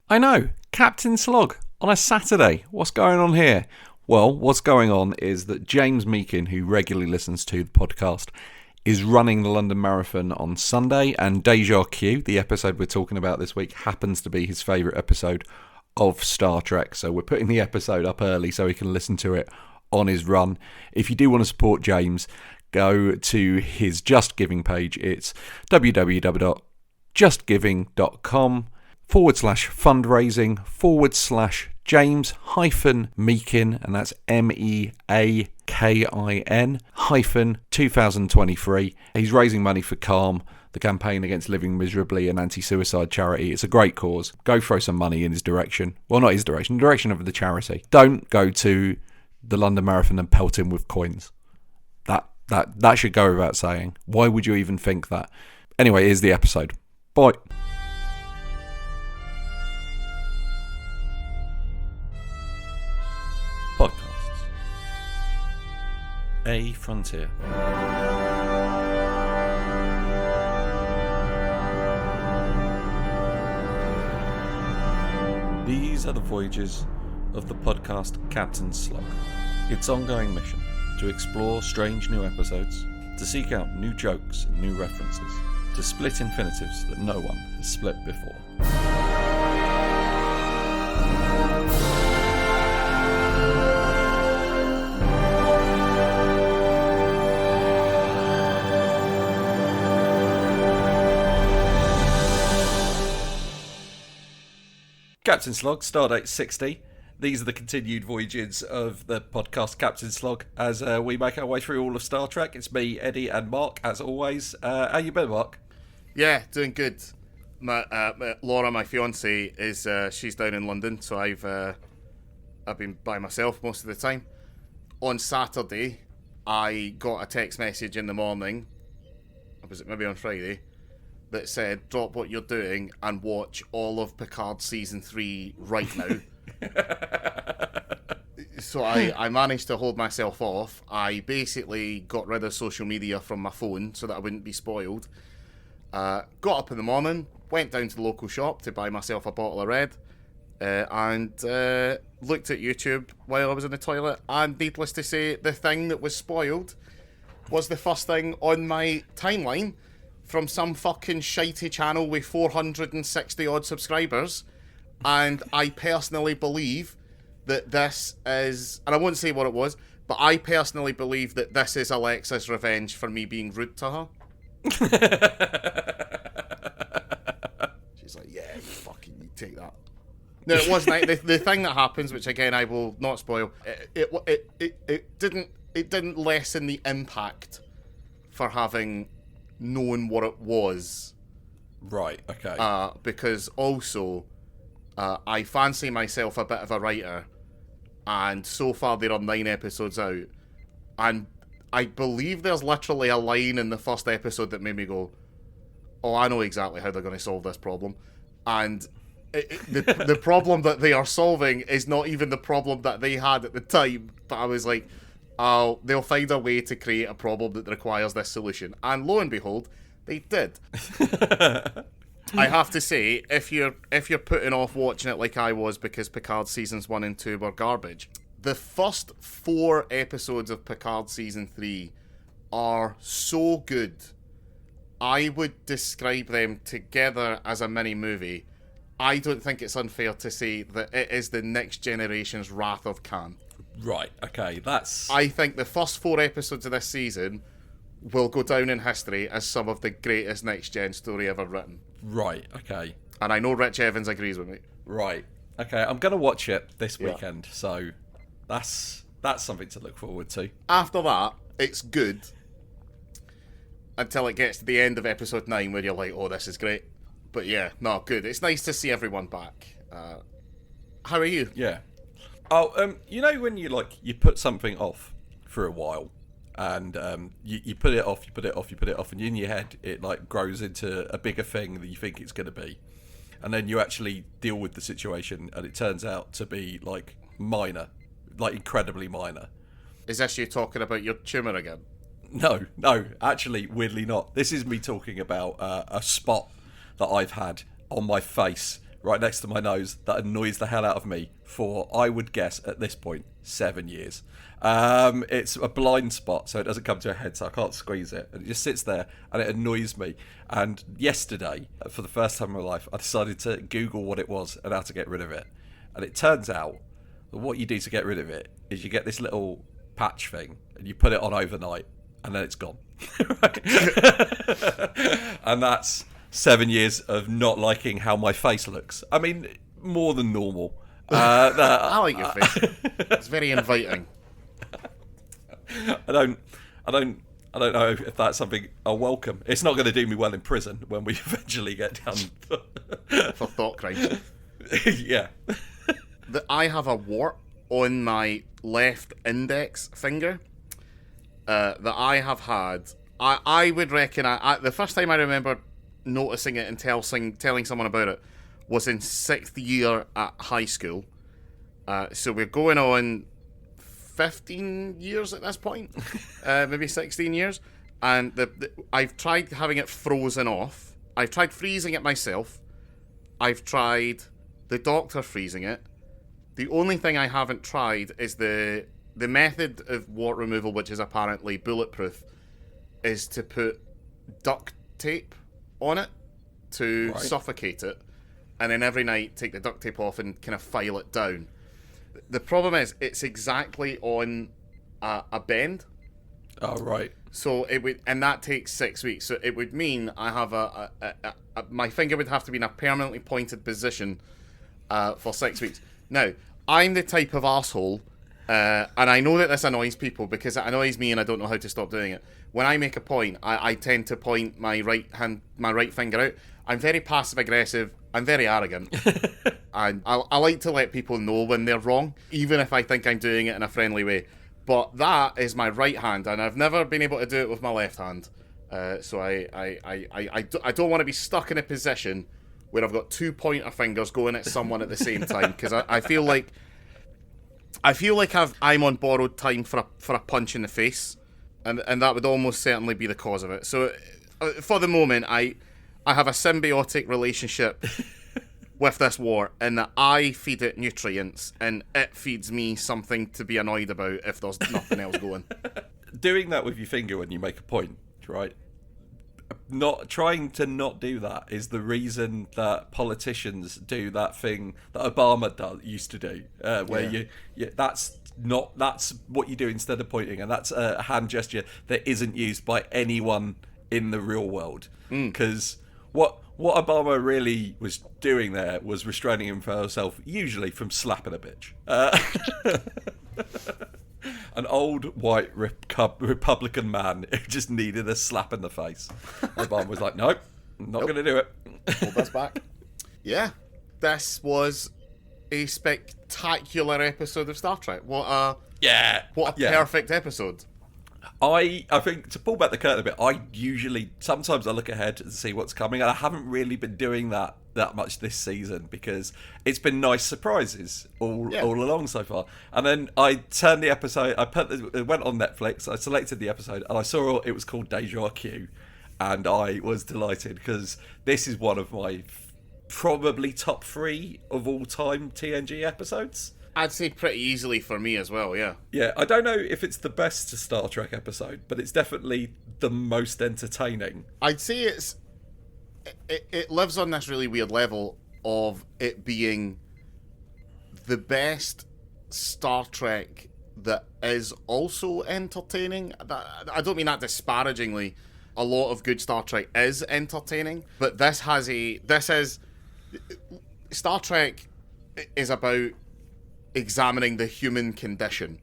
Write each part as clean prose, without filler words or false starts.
I know, Captain Slog on a Saturday. What's going on here? Well, what's going on is that James Meakin, who regularly listens to the podcast, is running the London Marathon on Sunday, and Deja Q, the episode we're talking about this week, happens to be his favourite episode of Star Trek. So we're putting the episode up early so he can listen to it on his run. If you do want to support James, go to his Just Giving page. It's www.justgiving.com/fundraising/James-Meakin, and that's MEAKIN-2023. He's raising money for CALM, the campaign against living miserably, an anti-suicide charity. It's a great cause. Go throw some money in his direction. Well, not his direction, the direction of the charity. Don't go to the London Marathon and pelt him with coins. That should go without saying. Why would you even think that? Anyway, here's the episode. Bye. Podcasts. A Frontier. These are the voyages of the podcast Captain Slog. Its ongoing mission: to explore strange new episodes, to seek out new jokes and new references, to split infinitives that no one has split before. Captain Slog, Stardate 60. These are the continued voyages of the podcast Captain Slog as we make our way through all of Star Trek. It's me, Eddie, and Mark, as always. How you been, Mark? Yeah, doing good. Laura, my fiance, is she's down in London, so I've been by myself most of the time. On Saturday, I got a text message in the morning, or was it maybe on Friday, that said, drop what you're doing and watch all of Picard Season 3 right now. So I managed to hold myself off. I basically got rid of social media from my phone so that I wouldn't be spoiled. Got up in the morning, went down to the local shop to buy myself a bottle of red, and looked at YouTube while I was in the toilet. And needless to say, the thing that was spoiled was the first thing on my timeline from some fucking shitey channel with 460 odd subscribers. And I personally believe that this is, and I won't say what it was, but I personally believe that this is Alexa's revenge for me being rude to her. She's like, yeah, you take that. No, it wasn't. The thing that happens, which again I will not spoil, it didn't lessen the impact for having known what it was. Right. Okay. Because also, I fancy myself a bit of a writer, and so far there are 9 episodes out, and I believe there's literally a line in the first episode that made me go, oh, I know exactly how they're going to solve this problem. And the problem that they are solving is not even the problem that they had at the time, but I was like, oh, they'll find a way to create a problem that requires this solution. And lo and behold, they did. I have to say, if you're putting off watching it like I was because Picard seasons 1 and 2 were garbage, the first 4 episodes of Picard season 3 are so good. I would describe them together as a mini movie. I don't think it's unfair to say that it is the next generation's Wrath of Khan. Right, okay, that's... I think the first 4 episodes of this season will go down in history as some of the greatest next-gen story ever written. Right, okay. And I know Rich Evans agrees with me. Right, okay, I'm going to watch it this weekend, so that's something to look forward to. After that, it's good until it gets to the end of episode 9 where you're like, oh, this is great. But yeah, no, good. It's nice to see everyone back. How are you? Yeah. Oh, you know when you put something off for a while, and you put it off, and in your head it grows into a bigger thing than you think it's going to be, and then you actually deal with the situation, and it turns out to be minor, incredibly minor. Is this you talking about your tumour again? No, actually, weirdly not. This is me talking about a spot that I've had on my face right next to my nose that annoys the hell out of me for, I would guess at this point, 7 years. It's a blind spot, so it doesn't come to a head, so I can't squeeze it. And it just sits there, and it annoys me. And yesterday, for the first time in my life, I decided to Google what it was and how to get rid of it. And it turns out that what you do to get rid of it is you get this little patch thing, and you put it on overnight, and then it's gone. And that's 7 years of not liking how my face looks. I mean, more than normal. I like your face. It's very inviting. I don't know if that's something I'll welcome. It's not going to do me well in prison when we eventually get down For thought crimes. Yeah. I have a wart on my left index finger that I have had. I would reckon the first time I remember noticing it and telling someone about it was in 6th year at high school. So we're going on 15 years at this point, maybe 16 years. And I've tried having it frozen off. I've tried freezing it myself. I've tried the doctor freezing it. The only thing I haven't tried is the method of wart removal, which is apparently bulletproof, is to put duct tape on it to suffocate it, and then every night take the duct tape off and kind of file it down. The problem is it's exactly on a bend. Oh, right. So it would, and that takes 6 weeks. So it would mean I have my finger would have to be in a permanently pointed position for 6 weeks. Now, I'm the type of arsehole, and I know that this annoys people because it annoys me and I don't know how to stop doing it. When I make a point, I tend to point my right finger out. I'm very passive aggressive. I'm very arrogant. And I like to let people know when they're wrong, even if I think I'm doing it in a friendly way. But that is my right hand, and I've never been able to do it with my left hand. So I don't want to be stuck in a position where I've got 2 pointer fingers going at someone at the same time, because I feel like I'm on borrowed time for a punch in the face, and that would almost certainly be the cause of it. So for the moment, I have a symbiotic relationship with this wart, in that I feed it nutrients and it feeds me something to be annoyed about if there's nothing else going. Doing that with your finger when you make a point, right? Not trying to not do that is the reason that politicians do that thing that Obama used to do, where that's what you do instead of pointing, and that's a hand gesture that isn't used by anyone in the real world. Because what Obama really was doing there was restraining himself, usually from slapping a bitch. An old white Republican man who just needed a slap in the face. Obama was like, nope, not going to do it. Hold this back. Yeah, this was a spectacular episode of Star Trek. What a perfect episode. I think, to pull back the curtain a bit, sometimes I look ahead to see what's coming, and I haven't really been doing that much this season because it's been nice surprises all along so far. And then I turned the episode, it went on Netflix, I selected the episode, and I saw it was called Deja Q, and I was delighted because this is one of my probably top 3 of all time TNG episodes. I'd say pretty easily for me as well, yeah. Yeah, I don't know if it's the best Star Trek episode, but it's definitely the most entertaining. I'd say it lives on this really weird level of it being the best Star Trek that is also entertaining. I don't mean that disparagingly. A lot of good Star Trek is entertaining, but Star Trek is about examining the human condition,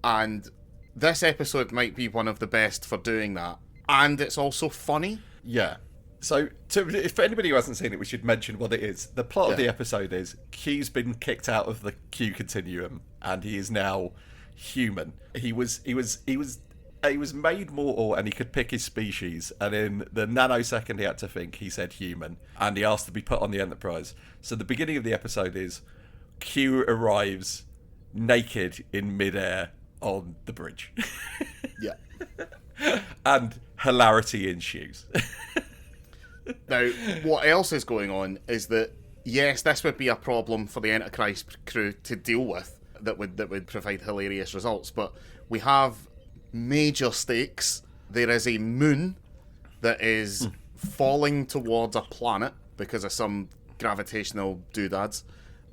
and this episode might be one of the best for doing that, and it's also funny. Yeah. So, if anybody who hasn't seen it, we should mention what it is. The plot of the episode is Q's been kicked out of the Q continuum, and he is now human. He was made mortal, and he could pick his species. And in the nanosecond he had to think, he said human, and he asked to be put on the Enterprise. So the beginning of the episode is Q arrives naked in midair on the bridge. Yeah. And hilarity ensues. Now, what else is going on is that yes, this would be a problem for the Enterprise crew to deal with that would provide hilarious results. But we have major stakes. There is a moon that is falling towards a planet because of some gravitational doodads,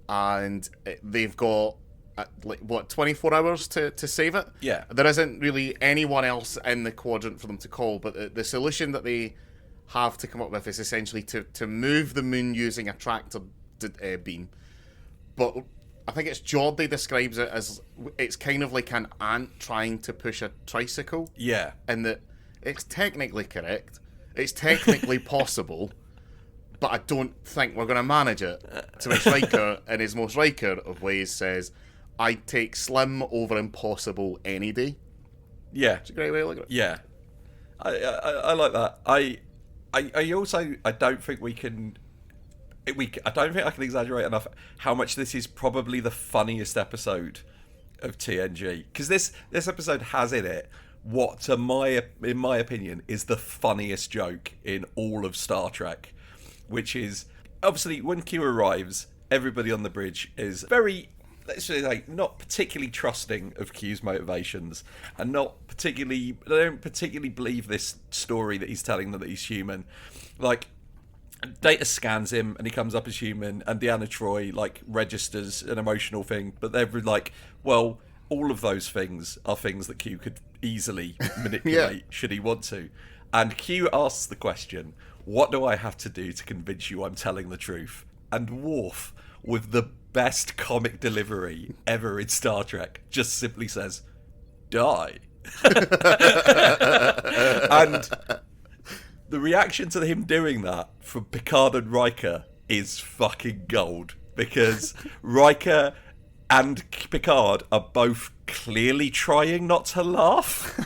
and they've got 24 hours to save it. Yeah. There isn't really anyone else in the quadrant for them to call, but the solution that they have to come up with is essentially to move the moon using a tractor beam. But I think it's Geordie describes it as it's kind of like an ant trying to push a tricycle. Yeah. And that it's technically correct, it's technically possible, but I don't think we're going to manage it. To which Riker, in his most Riker of ways, says, I'd take slim over impossible any day. Yeah. It's a great way to look at it. Yeah. I like that. I also, I don't think we can... I don't think I can exaggerate enough how much this is probably the funniest episode of TNG. Because this episode has in it what, in my opinion, is the funniest joke in all of Star Trek. Which is, obviously, when Q arrives, everybody on the bridge is very, let's say, like, not particularly trusting of Q's motivations, and they don't particularly believe this story that he's telling them that he's human. Like, Data scans him and he comes up as human, and Deanna Troi like registers an emotional thing, but they're like, well, all of those things are things that Q could easily manipulate should he want to. And Q asks the question, what do I have to do to convince you I'm telling the truth? And Worf, with the best comic delivery ever in Star Trek, just simply says, die. And the reaction to him doing that from Picard and Riker is fucking gold, because Riker and Picard are both clearly trying not to laugh.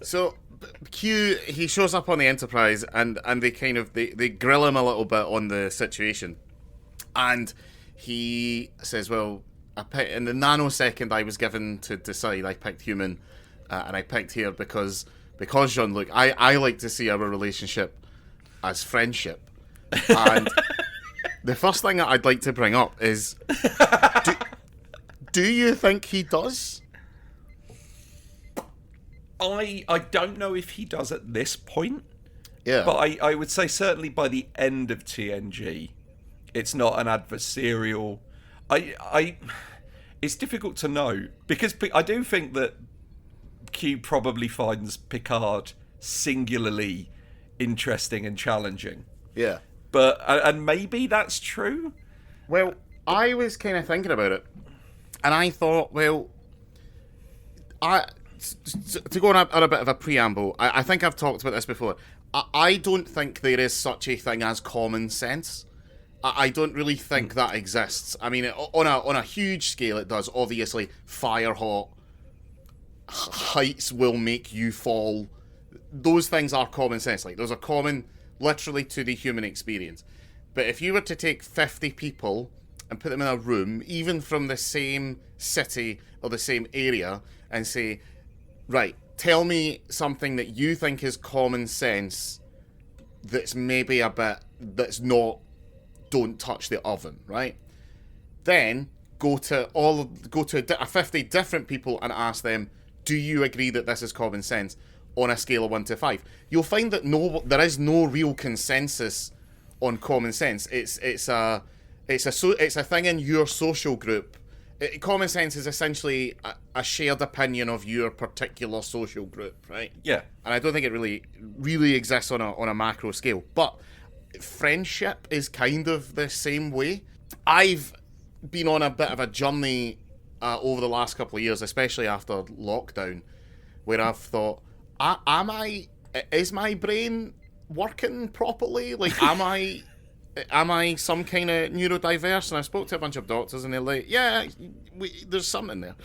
So Q, he shows up on the Enterprise, and they kind of they grill him a little bit on the situation, and he says, well, in the nanosecond I was given to decide, I picked human, and I picked here because Jean-Luc, I like to see our relationship as friendship. And the first thing that I'd like to bring up is, do you think he does? I don't know if he does at this point. Yeah. But I would say certainly by the end of TNG, it's not an adversarial... It's difficult to know, because I do think that Q probably finds Picard singularly interesting and challenging. Yeah. But and maybe that's true. Well, I was kind of thinking about it, and I thought, well, to go on a bit of a preamble, I think I've talked about this before. I don't think there is such a thing as common sense. I don't really think that exists. I mean, on a huge scale, it does. Obviously, fire hot heights will make you fall. Those things are common sense. Like, those are common, literally, to the human experience. But if you were to take 50 people and put them in a room, even from the same city or the same area, and say, right, tell me something that you think is common sense that's maybe that's not, don't touch the oven, right? Then go to 50 different people and ask them, do you agree that this is common sense on a scale of 1 to 5? You'll find that there is no real consensus on common sense. It's a thing in your social group. Common sense is essentially a shared opinion of your particular social group, right? Yeah. And I don't think it really exists on a macro scale. But friendship is kind of the same way. I've been on a bit of a journey over the last couple of years, especially after lockdown, where I've thought, is my brain working properly? Like, am I some kind of neurodiverse? And I spoke to a bunch of doctors, and they're like, yeah, there's something there.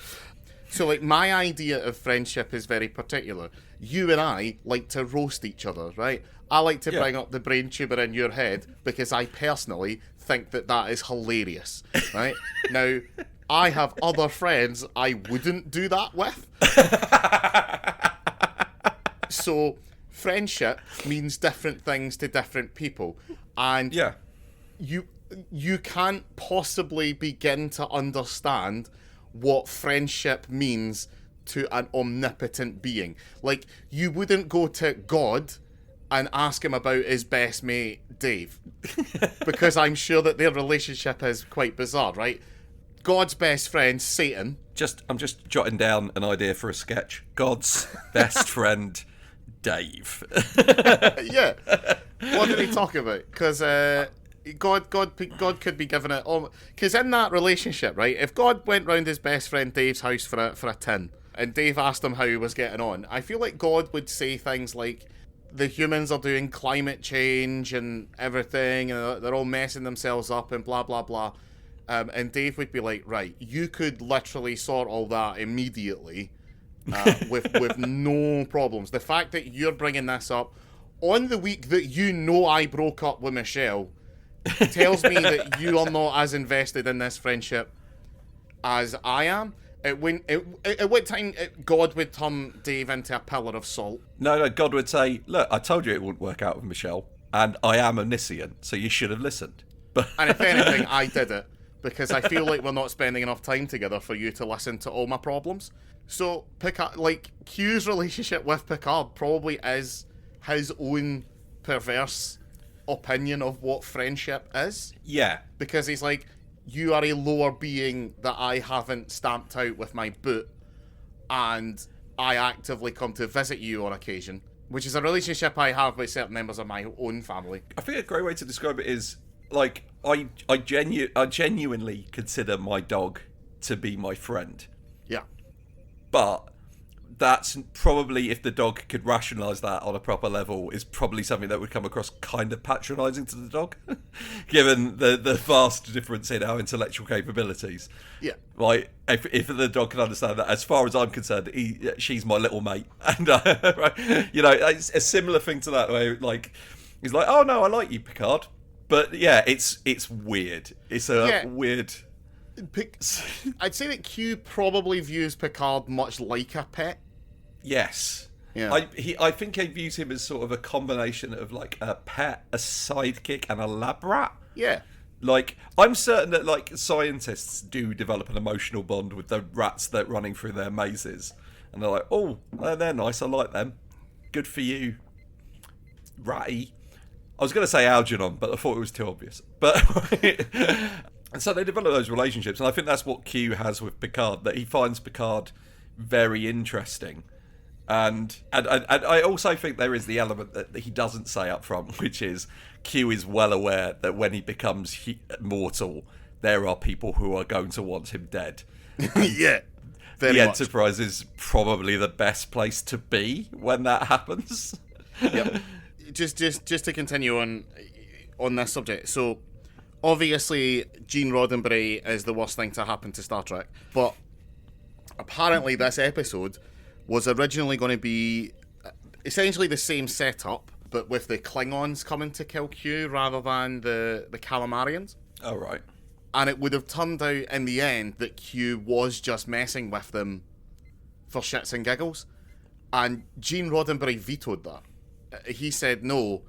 So, like, my idea of friendship is very particular. You and I like to roast each other, right? I like to bring up the brain tumor in your head because I personally think that is hilarious, right? Now, I have other friends I wouldn't do that with. So friendship means different things to different people, and Yeah. you can't possibly begin to understand what friendship means to an omnipotent being. Like, you wouldn't go to God and ask him about his best mate Dave, because I'm sure that their relationship is quite bizarre, right? God's best friend, Satan. I'm just jotting down an idea for a sketch. God's best friend, Dave. Yeah. What did he talk about? Because God could be given it. Because in that relationship, right? If God went round his best friend Dave's house for a tin, and Dave asked him how he was getting on, I feel like God would say things like, the humans are doing climate change and everything, and they're all messing themselves up and blah blah blah. And Dave would be like, right, you could literally sort all that immediately with no problems. The fact that you're bringing this up on the week that you know I broke up with Michelle tells me that you are not as invested in this friendship as I am. At what time God would turn Dave into a pillar of salt? No, God would say, look, I told you it wouldn't work out with Michelle, and I am omniscient, so you should have listened. But And if anything, I did it, because I feel like we're not spending enough time together for you to listen to all my problems. So Picard, like, Q's relationship with Picard probably is his own perverse opinion of what friendship is. yeah, Because he's like, you are a lower being that I haven't stamped out with my boot, and I actively come to visit you on occasion, which is a relationship I have with certain members of my own family. I think a great way to describe it is, like, I genuinely consider my dog to be my friend. Yeah. But that's probably, if the dog could rationalise that on a proper level, is probably something that would come across kind of patronising to the dog, given the vast difference in our intellectual capabilities. Yeah. Like, if the dog can understand that, as far as I'm concerned, she's my little mate. And, right, you know, it's a similar thing to that, where, like, he's like, oh, no, I like you, Picard. But, yeah, it's weird. It's a weird... I'd say that Q probably views Picard much like a pet. Yes. Yeah. I think he views him as sort of a combination of, like, a pet, a sidekick, and a lab rat. Yeah. Like, I'm certain that, like, scientists do develop an emotional bond with the rats that are running through their mazes. And they're like, oh, they're nice, I like them. Good for you, ratty. I was going to say Algernon, but I thought it was too obvious. But... And so they develop those relationships, and I think that's what Q has with Picard, that he finds Picard very interesting. And I also think there is the element that he doesn't say up front, which is Q is well aware that when he becomes mortal, there are people who are going to want him dead. Yeah. The Enterprise is probably the best place to be when that happens. Yep. Just to continue on this subject. So, obviously, Gene Roddenberry is the worst thing to happen to Star Trek, but apparently this episode was originally going to be essentially the same setup, but with the Klingons coming to kill Q rather than the Calamarians. Oh, right. And it would have turned out in the end that Q was just messing with them for shits and giggles. And Gene Roddenberry vetoed that. He said no.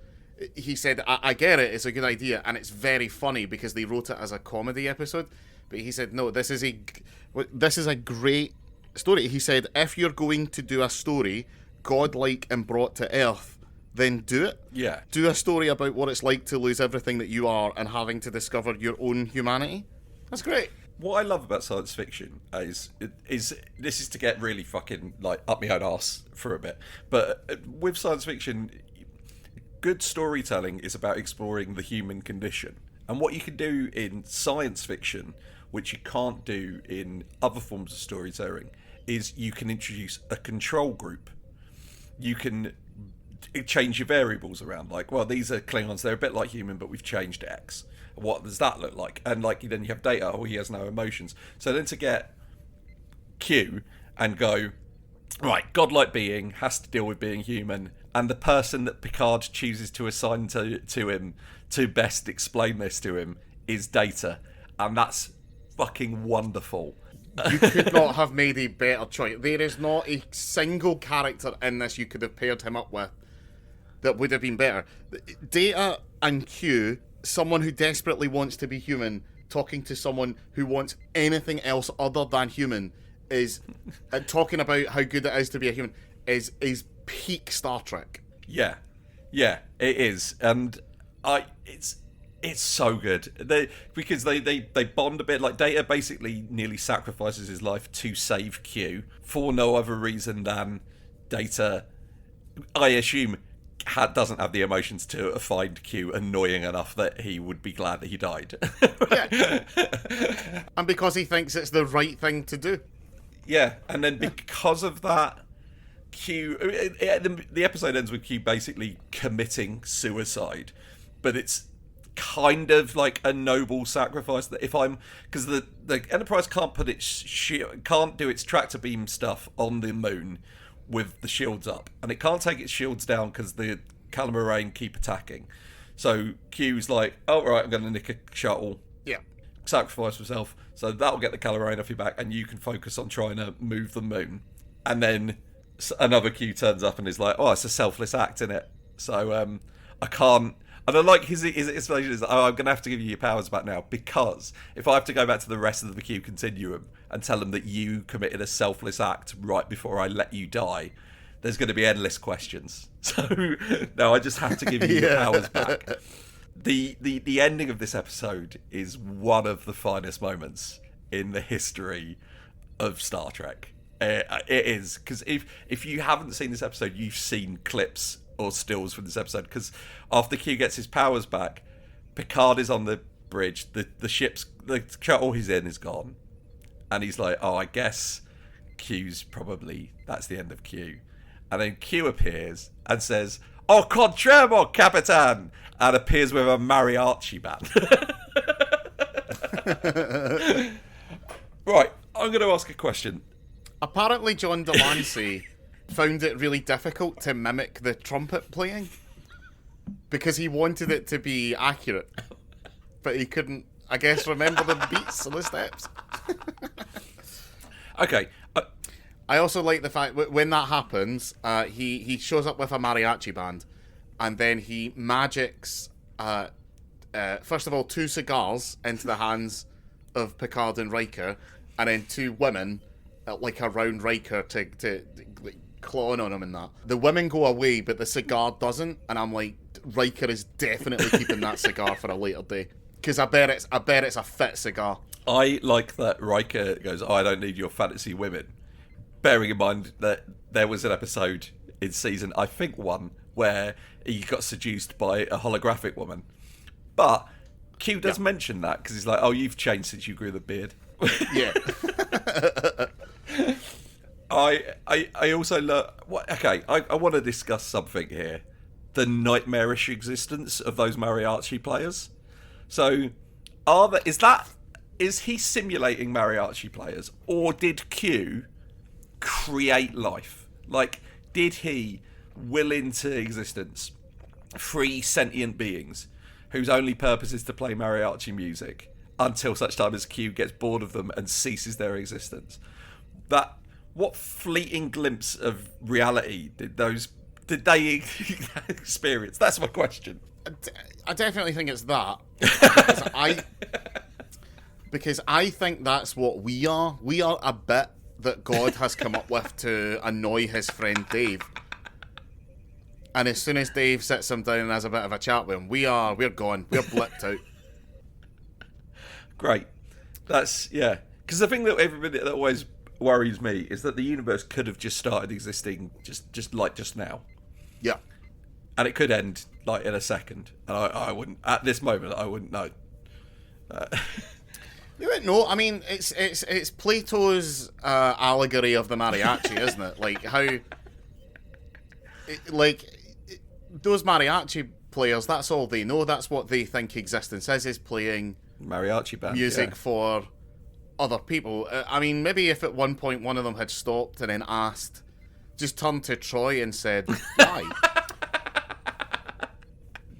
He said, I get it, it's a good idea, and it's very funny because they wrote it as a comedy episode. But he said, no, this is a great story. He said, if you're going to do a story godlike and brought to Earth, then do it. Yeah. Do a story about what it's like to lose everything that you are and having to discover your own humanity. That's great. What I love about science fiction is this is to get really fucking, like, up my own arse for a bit. But with science fiction, good storytelling is about exploring the human condition. And what you can do in science fiction, which you can't do in other forms of storytelling, is you can introduce a control group. You can change your variables around. Like, well, these are Klingons, they're a bit like human, but we've changed X. What does that look like? And, like, then you have Data, oh, he has no emotions. So then to get Q and go, right, godlike being has to deal with being human, and the person that Picard chooses to assign to him to best explain this to him is Data. And that's fucking wonderful. You could not have made a better choice. There is not a single character in this you could have paired him up with that would have been better. Data and Q, someone who desperately wants to be human, talking to someone who wants anything else other than human, is talking about how good it is to be a human, is peak Star Trek. Yeah, it is, and it's so good. Because they bond a bit. Like Data basically nearly sacrifices his life to save Q for no other reason than Data, I assume, doesn't have the emotions to find Q annoying enough that he would be glad that he died. Yeah. And because he thinks it's the right thing to do. Yeah, and then because of that, Q... The episode ends with Q basically committing suicide, but it's kind of like a noble sacrifice that if I'm... Because the Enterprise can't put can't do its tractor beam stuff on the moon with the shields up, and it can't take its shields down because the Calamarain keep attacking. So Q's like, oh right, I'm going to nick a shuttle, sacrifice myself, so that'll get the Calamarain off your back, and you can focus on trying to move the moon. And then another Q turns up and is like, oh, it's a selfless act, isn't it? So I can't. And I like his explanation is, oh, I'm going to have to give you your powers back now, because if I have to go back to the rest of the Q continuum and tell them that you committed a selfless act right before I let you die, there's going to be endless questions. So, no, I just have to give you your powers back. The ending of this episode is one of the finest moments in the history of Star Trek. It is, because if you haven't seen this episode, you've seen clips or stills from this episode, because after Q gets his powers back, Picard is on the bridge, the shuttle he's in is gone, and he's like, oh, I guess that's the end of Q. And then Q appears and says, oh, contremo, Capitan, and appears with a mariachi band. Right, I'm going to ask a question. Apparently John Delancey found it really difficult to mimic the trumpet playing because he wanted it to be accurate, but he couldn't, I guess, remember the beats and the steps. Okay. I also like the fact when that happens, he shows up with a mariachi band, and then he magics, first of all, 2 cigars into the hands of Picard and Riker, and then 2 women like around Riker to clawing on him and that. The women go away, but the cigar doesn't, and I'm like, Riker is definitely keeping that cigar for a later day, because I bet it's a fit cigar. I like that Riker goes, oh, I don't need your fantasy women. Bearing in mind that there was an episode in season, I think 1, where he got seduced by a holographic woman. But Q does mention that, because he's like, oh, you've changed since you grew the beard. Yeah. I also look. Okay, I want to discuss something here: the nightmarish existence of those mariachi players. So, is he simulating mariachi players, or did Q create life? Like, did he will into existence 3 sentient beings whose only purpose is to play mariachi music until such time as Q gets bored of them and ceases their existence? What fleeting glimpse of reality did they experience? That's my question. I definitely think it's that. Because I think that's what we are. We are a bit that God has come up with to annoy his friend Dave. And as soon as Dave sits him down and has a bit of a chat with him, we're gone. We're blipped out. Great. That's, yeah. Because the thing that always worries me is that the universe could have just started existing just now. Yeah. And it could end like in a second. And I wouldn't, at this moment, I wouldn't know. You wouldn't know. I mean, it's Plato's allegory of the mariachi, isn't it? Like how, those mariachi players, that's all they know. That's what they think existence is playing mariachi band music for other people. I mean, maybe if at one point one of them had stopped and then just turned to Troy and said, why?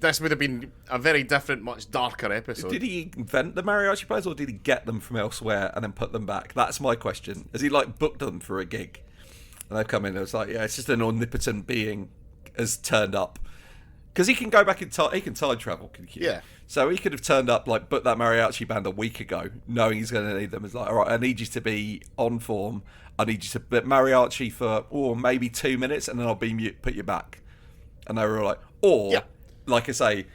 this would have been a very different, much darker episode. Did he invent the mariachi players, or did he get them from elsewhere and then put them back? That's my question. Has he like booked them for a gig, and they've come in and it's like, yeah, it's just an omnipotent being has turned up, because he can go back in time. He can time travel. Yeah. So he could have turned up, like, booked that mariachi band a week ago, knowing he's going to need them. It's like, all right, I need you to be on form. I need you to put mariachi for, maybe 2 minutes, and then I'll put you back. And they were all like, like I say,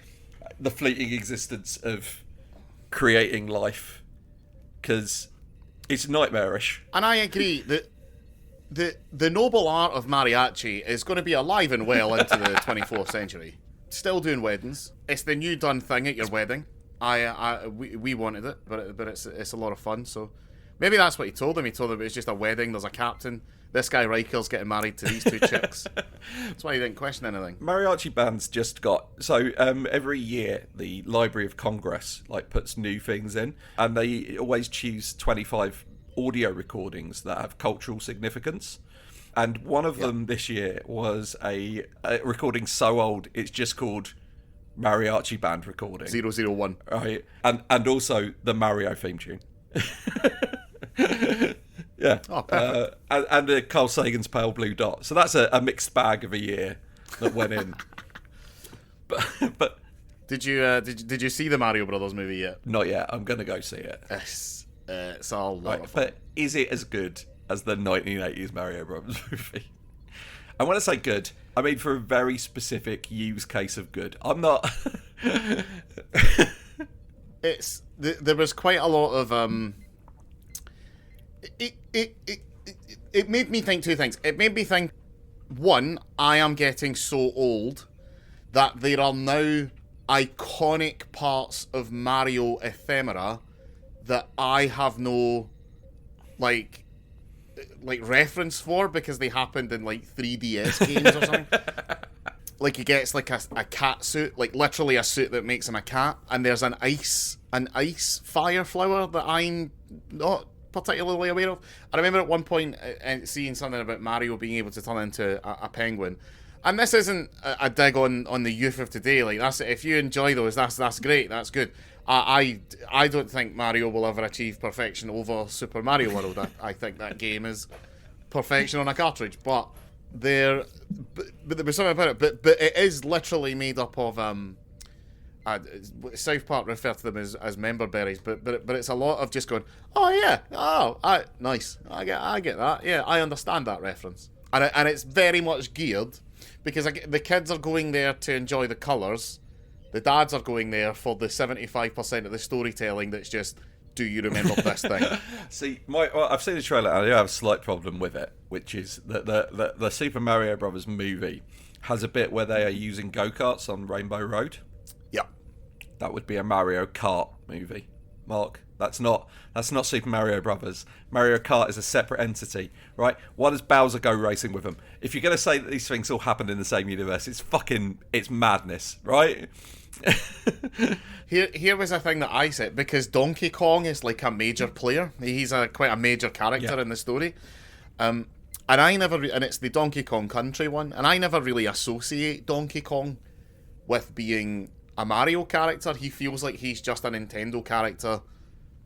the fleeting existence of creating life, because it's nightmarish. And I agree that the noble art of mariachi is going to be alive and well into the 24th century. Still doing weddings. It's the new done thing at your wedding. We wanted it, but it's a lot of fun. So maybe that's what he told him. He told him it was just a wedding. There's a captain. This guy Riker's getting married to these 2 chicks. That's why he didn't question anything. Mariachi bands just got every year the Library of Congress puts new things in, and they always choose 25 audio recordings that have cultural significance. And one of them this year was a recording so old it's just called Mariachi Band Recording 001. Right, and also the Mario theme tune. Yeah. Oh, perfect. And Carl Sagan's Pale Blue Dot. So that's a mixed bag of a year that went in. but did you see the Mario Brothers movie yet? Not yet. I'm gonna go see it. It's a lot of fun. But is it as good as the 1980s Mario Brothers movie? And when I say good, I mean for a very specific use case of good. I'm not. There was quite a lot of It made me think 2 things. It made me think, one, I am getting so old that there are now iconic parts of Mario ephemera that I have no like reference for because they happened in 3DS games or something. He gets a cat suit, literally a suit that makes him a cat, and there's an ice fire flower that I'm not particularly aware of. I remember at one point seeing something about Mario being able to turn into a penguin. And this isn't a dig on the youth of today. That's, if you enjoy those, that's great, that's good. I don't think Mario will ever achieve perfection over Super Mario World. I think that game is perfection on a cartridge. But there was something about it. But it is literally made up of South Park refer to them as member berries, but it's a lot of just going, nice, I get that, yeah, I understand that reference, and it's very much geared because the kids are going there to enjoy the colours, the dads are going there for the 75% of the storytelling that's just, do you remember this thing? See, I've seen the trailer and I do have a slight problem with it, which is that the Super Mario Brothers movie has a bit where they are using go-karts on Rainbow Road. Yeah. That would be a Mario Kart movie, Mark. That's not Super Mario Brothers. Mario Kart is a separate entity, right? Why does Bowser go racing with them? If you're going to say that these things all happened in the same universe, it's madness, right? Here was a thing that I said, because Donkey Kong is a major player. He's quite a major character in the story. And it's the Donkey Kong Country one, and I never really associate Donkey Kong with being a Mario character. He feels like he's just a Nintendo character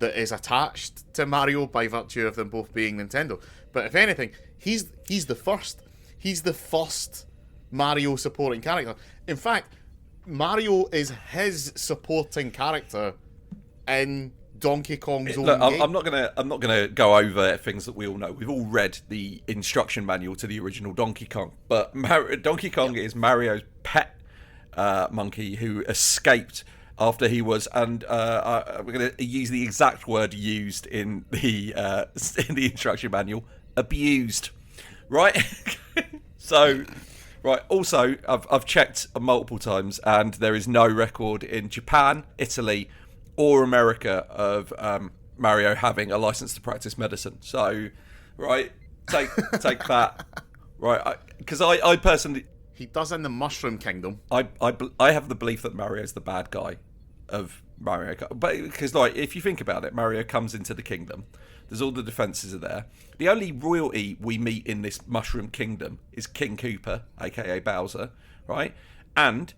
that is attached to Mario by virtue of them both being Nintendo. But if anything, he's the first. He's the first Mario supporting character. In fact, Mario is his supporting character in Donkey Kong's own game. I'm not gonna go over things that we all know. We've all read the instruction manual to the original Donkey Kong, but Donkey Kong is Mario's pet monkey who escaped after he was, and we're going to use the exact word used in the instruction manual, abused, right? So, right. Also, I've checked multiple times, and there is no record in Japan, Italy, or America of Mario having a license to practice medicine. So, right, take that, right? Because I personally. He does in the Mushroom Kingdom. I have the belief that Mario's the bad guy of Mario Kart. But because, if you think about it, Mario comes into the kingdom. There's all the defences are there. The only royalty we meet in this Mushroom Kingdom is King Koopa, a.k.a. Bowser, right? And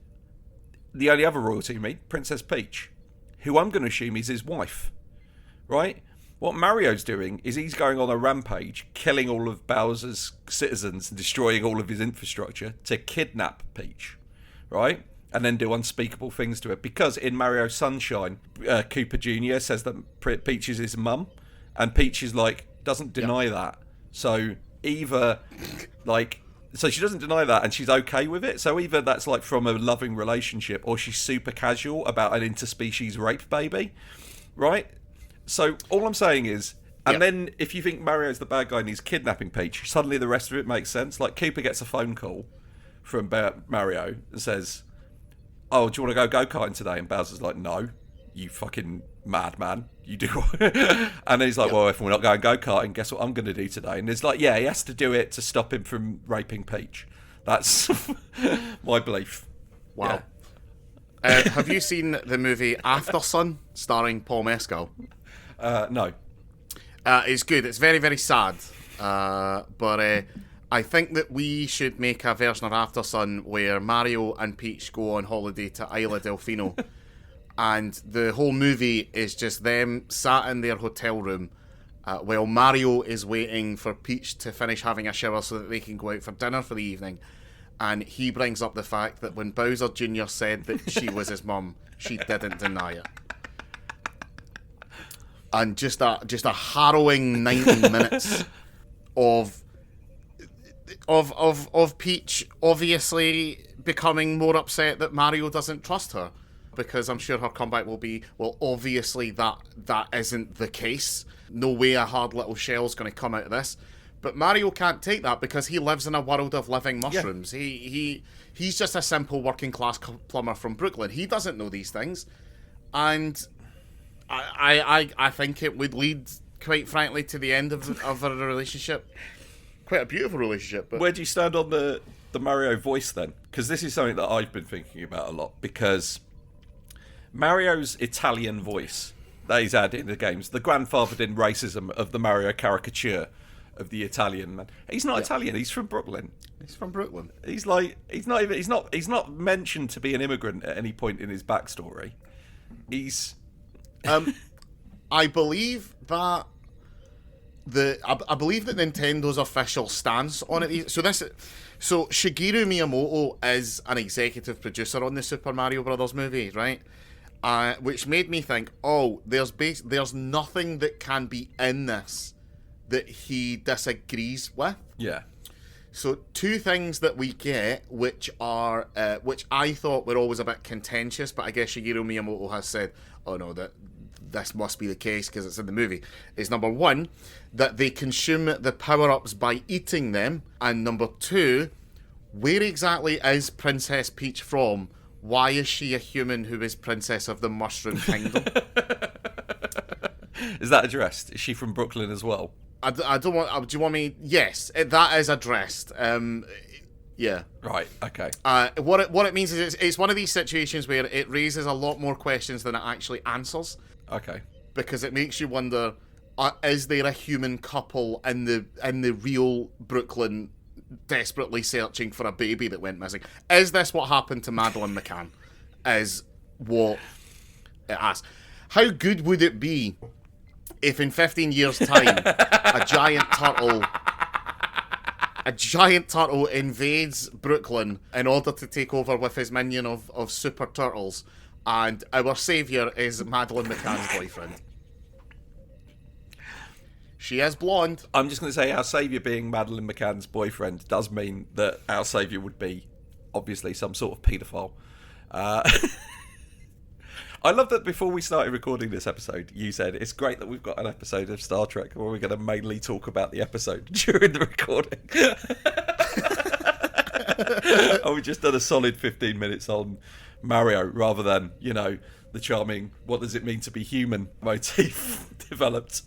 the only other royalty you meet, Princess Peach, who I'm going to assume is his wife, right? What Mario's doing is he's going on a rampage, killing all of Bowser's citizens and destroying all of his infrastructure to kidnap Peach, right? And then do unspeakable things to her. Because in Mario Sunshine, Cooper Jr. says that Peach is his mum, and Peach is like, doesn't deny that. So either, like... So she doesn't deny that, and she's okay with it. So either that's like from a loving relationship, or she's super casual about an interspecies rape baby, right? So all I'm saying is, and then if you think Mario's the bad guy and he's kidnapping Peach, suddenly the rest of it makes sense. Like Cooper gets a phone call from Mario and says, "Oh, do you want to go go-karting today?" And Bowser's like, "No, you fucking madman. You do." And then he's like, "Well, if we're not going go-karting, guess what I'm going to do today?" And it's like, yeah, he has to do it to stop him from raping Peach. That's my belief. Wow. Yeah. Have you seen the movie After Sun, starring Paul Mescal? No. It's good. It's very, very sad. But I think that we should make a version of After Sun where Mario and Peach go on holiday to Isla Delfino. And the whole movie is just them sat in their hotel room while Mario is waiting for Peach to finish having a shower so that they can go out for dinner for the evening. And he brings up the fact that when Bowser Jr. said that she was his mum, she didn't deny it. And just a harrowing 90 minutes of Peach obviously becoming more upset that Mario doesn't trust her. Because I'm sure her comeback will be, well, obviously that isn't the case. No way a hard little shell's going to come out of this. But Mario can't take that because he lives in a world of living mushrooms. Yeah. He's just a simple working class plumber from Brooklyn. He doesn't know these things. And I think it would lead, quite frankly, to the end of a relationship. Quite a beautiful relationship. But where do you stand on the Mario voice then? Because this is something that I've been thinking about a lot. Because Mario's Italian voice that he's added in the games, the grandfathered in racism of the Mario caricature of the Italian man. He's not Italian. He's from Brooklyn. He's from Brooklyn. He's not mentioned to be an immigrant at any point in his backstory. He's. I believe that I believe that Nintendo's official stance on it. So Shigeru Miyamoto is an executive producer on the Super Mario Brothers movie, right? Which made me think, there's nothing that can be in this that he disagrees with. Yeah. So two things that we get, which I thought were always a bit contentious, but I guess Shigeru Miyamoto has said, "Oh no, that this must be the case because it's in the movie," is number one, that they consume the power-ups by eating them, and number two, where exactly is Princess Peach from? Why is she a human who is Princess of the Mushroom Kingdom? Is that addressed? Is she from Brooklyn as well? I don't want... do you want me... Yes, that is addressed. Yeah. Right, okay. What it means is it's one of these situations where it raises a lot more questions than it actually answers. Okay. Because it makes you wonder, is there a human couple in the real Brooklyn desperately searching for a baby that went missing? Is this what happened to Madeleine McCann? Is what it asks. How good would it be if in 15 years' time a giant turtle invades Brooklyn in order to take over with his minion of super turtles, and our saviour is Madeleine McCann's boyfriend? She is blonde. I'm just going to say our saviour being Madeleine McCann's boyfriend does mean that our saviour would be, obviously, some sort of paedophile. I love that before we started recording this episode, you said it's great that we've got an episode of Star Trek where we're going to mainly talk about the episode during the recording. And we just done a solid 15 minutes on Mario rather than, the charming, what does it mean to be human motif developed.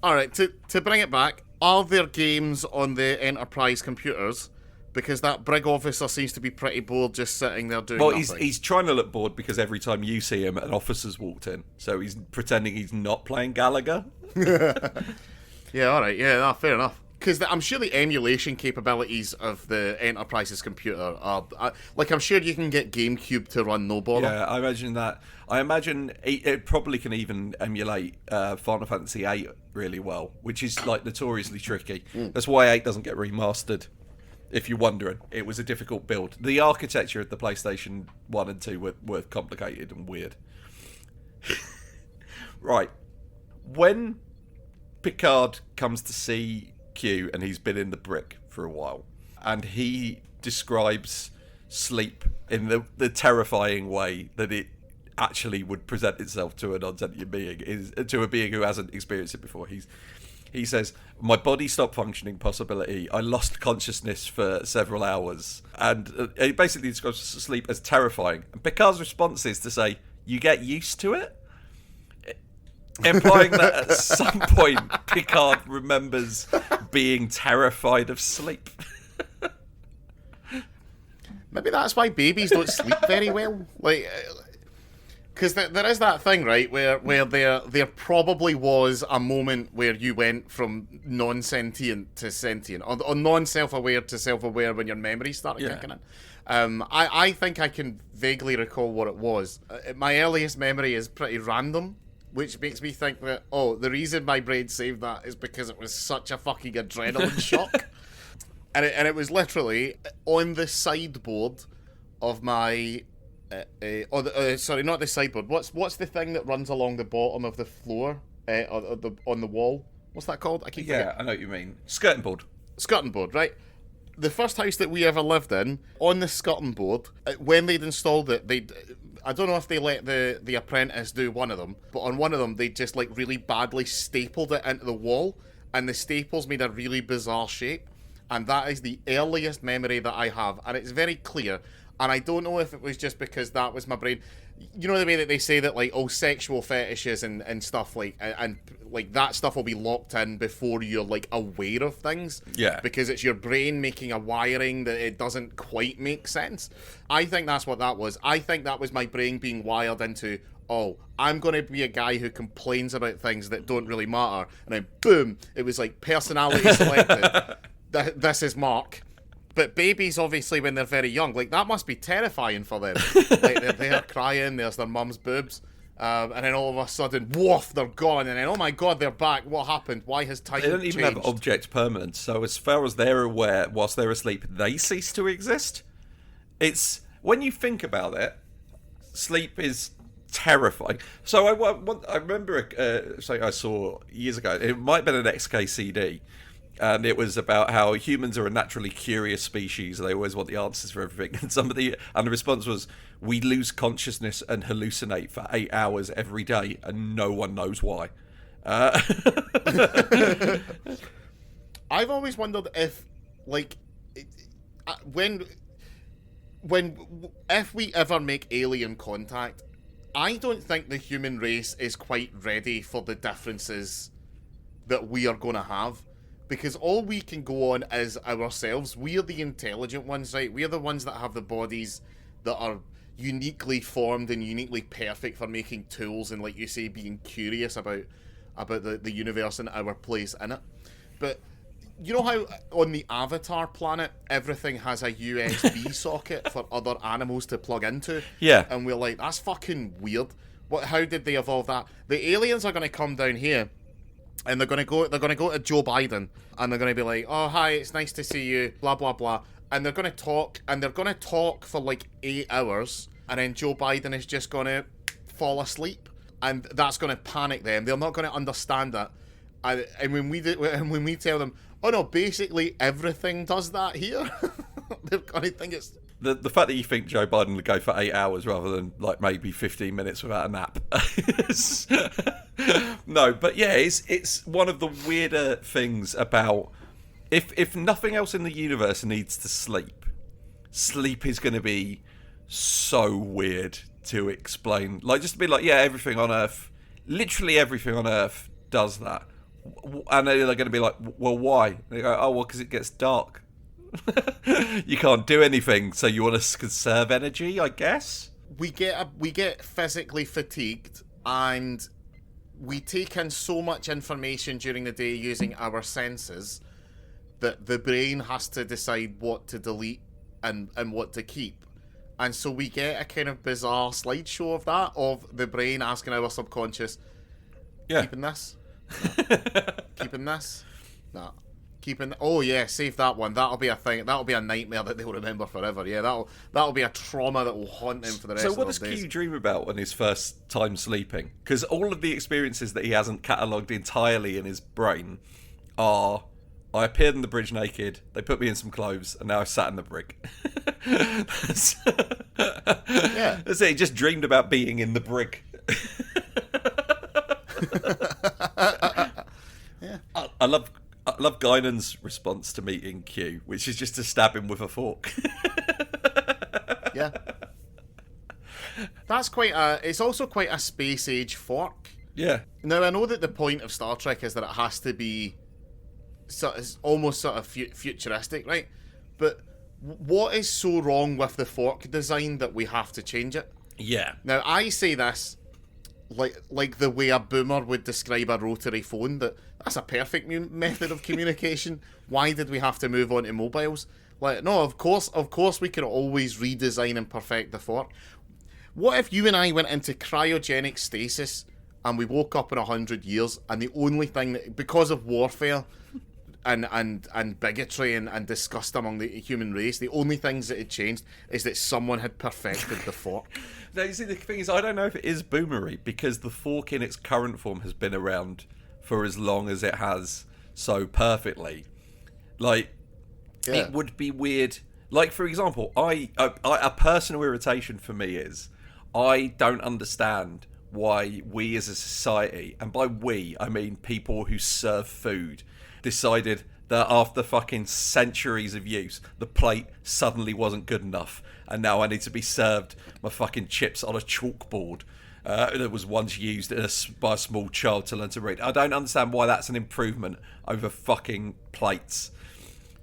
All right, to bring it back, are there games on the Enterprise computers? Because that brig officer seems to be pretty bored just sitting there doing nothing. Well, he's trying to look bored because every time you see him, an officer's walked in. So he's pretending he's not playing Gallagher. Yeah, all right. Yeah, fair enough. because I'm sure the emulation capabilities of the Enterprise's computer are like, I'm sure you can get GameCube to run no bother. Yeah, I imagine that. I imagine it probably can even emulate Final Fantasy VIII really well, which is like notoriously tricky. That's why 8 doesn't get remastered. If you're wondering, it was a difficult build. The architecture of the PlayStation 1 and 2 were complicated and weird. Right. When Picard comes to see Q, and he's been in the brick for a while, and he describes sleep in the terrifying way that it actually would present itself to a non-sentient being, to a being who hasn't experienced it before. He says, my body stopped functioning, possibility. I lost consciousness for several hours. And he basically describes sleep as terrifying. And Picard's response is to say, you get used to it? Implying that at some point, Picard remembers being terrified of sleep. Maybe that's why babies don't sleep very well. Like, because there is that thing, right, where there probably was a moment where you went from non-sentient to sentient, or non-self-aware to self-aware when your memories started kicking in. I think I can vaguely recall what it was. My earliest memory is pretty random, which makes me think that, the reason my brain saved that is because it was such a fucking adrenaline shock. And it was literally on the sideboard of my... sorry, not the sideboard. What's the thing that runs along the bottom of the floor on the wall? What's that called? I keep forgetting. I know what you mean. Skirting board. Skirting board, right? The first house that we ever lived in, on the skirting board, when they'd installed it, I don't know if they let the apprentice do one of them, but on one of them, they just like really badly stapled it into the wall, and the staples made a really bizarre shape, and that is the earliest memory that I have, and it's very clear. And I don't know if it was just because that was my brain. You know the way that they say that, like, sexual fetishes and stuff, like, and like, that stuff will be locked in before you're, like, aware of things? Yeah. Because it's your brain making a wiring that it doesn't quite make sense. I think that's what that was. I think that was my brain being wired into, I'm going to be a guy who complains about things that don't really matter. And then, boom, it was like, personality selected. This is Mark. But babies, obviously, when they're very young, like, that must be terrifying for them. Like, they're there crying, there's their mum's boobs, and then all of a sudden, woof, they're gone, and then, oh my god, they're back, what happened? Why has time changed? They don't even have object permanence, so as far as they're aware, whilst they're asleep, they cease to exist. It's, when you think about it, sleep is terrifying. So I remember something I saw years ago, it might have been an XKCD, and it was about how humans are a naturally curious species. They always want the answers for everything. And the response was, we lose consciousness and hallucinate for 8 hours every day, and no one knows why. I've always wondered if, like, if we ever make alien contact, I don't think the human race is quite ready for the differences that we are going to have. Because all we can go on is ourselves. We're the intelligent ones, right? We're the ones that have the bodies that are uniquely formed and uniquely perfect for making tools and, like you say, being curious about the universe and our place in it. But you know how on the Avatar planet, everything has a USB socket for other animals to plug into? Yeah. And we're like, that's fucking weird. How did they evolve that? The aliens are going to come down here, and they're going to go to Joe Biden, and they're going to be like, oh, hi, it's nice to see you, blah, blah, blah. And they're going to talk for like 8 hours, and then Joe Biden is just going to fall asleep, and that's going to panic them. They're not going to understand it. And when we tell them, oh no, basically everything does that here, they're going to think it's... The fact that you think Joe Biden would go for 8 hours rather than like maybe 15 minutes without a nap. No, but yeah, it's one of the weirder things about if nothing else in the universe needs to sleep is going to be so weird to explain. Like, just to be like, yeah, everything on Earth, literally everything on Earth does that. And they're going to be like, well, why? And they go, oh, well, because it gets dark. You can't do anything, so you want to conserve energy, I guess. We get physically fatigued, and we take in so much information during the day using our senses that the brain has to decide what to delete and what to keep. And so we get a kind of bizarre slideshow of that, of the brain asking our subconscious, keeping this? No. Keeping this? No. Oh yeah, save that one. That'll be a thing. That'll be a nightmare that they'll remember forever. Yeah, that'll be a trauma that will haunt him for the rest of So what his does days. Q dream about on his first time sleeping? Because all of the experiences that he hasn't catalogued entirely in his brain are: I appeared in the bridge naked, they put me in some clothes, and now I sat in the brig. Yeah. That's it. He just dreamed about being in the brig. Yeah. I love Guinan's response to meeting Q, which is just to stab him with a fork. Yeah. That's it's also quite a space age fork. Yeah. Now, I know that the point of Star Trek is that it has to be almost sort of futuristic, right? But what is so wrong with the fork design that we have to change it? Yeah. Now, I say this like the way a boomer would describe a rotary phone, that's a perfect method of communication. Why did we have to move on to mobiles? Like, no, of course we can always redesign and perfect the fork. What if you and I went into cryogenic stasis and we woke up in 100 years and the only thing that, because of warfare and bigotry and disgust among the human race, the only things that had changed is that someone had perfected the fork? Now, you see, the thing is, I don't know if it is boomery, because the fork in its current form has been around for as long as it has so perfectly. Like, Yeah. It would be weird. Like, for example, a personal irritation for me is I don't understand why we as a society, and by we, I mean people who serve food, decided that after fucking centuries of use, the plate suddenly wasn't good enough, and now I need to be served my fucking chips on a chalkboard that was once used by a small child to learn to read. I don't understand why that's an improvement over fucking plates,